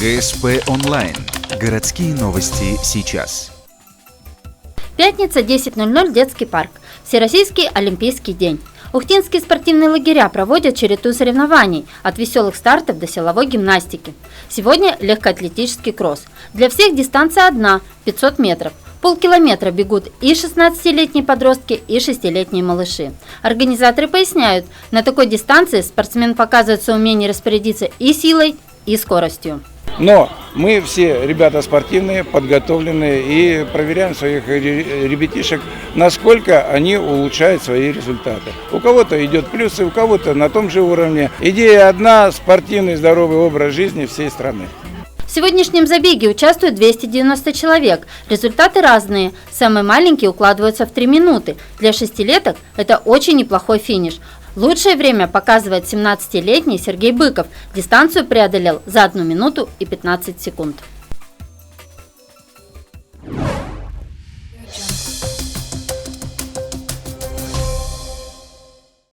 ГСП онлайн. Городские новости сейчас. Пятница, 10:00, детский парк. Всероссийский олимпийский день. Ухтинские спортивные лагеря проводят череду соревнований, от веселых стартов до силовой гимнастики. Сегодня легкоатлетический кросс. Для всех дистанция одна – 500 метров. Полкилометра бегут и 16-летние подростки, и 6-летние малыши. Организаторы поясняют, на такой дистанции спортсмен показывает свое умение распорядиться и силой, и скоростью. Но мы все ребята спортивные, подготовленные и проверяем своих ребятишек, насколько они улучшают свои результаты. У кого-то идет плюсы, у кого-то на том же уровне. Идея одна – спортивный здоровый образ жизни всей страны. В сегодняшнем забеге участвует 290 человек. Результаты разные. Самые маленькие укладываются в 3 минуты. Для 6-леток это очень неплохой финиш. Лучшее время показывает 17-летний Сергей Быков. Дистанцию преодолел за 1 минуту и 15 секунд.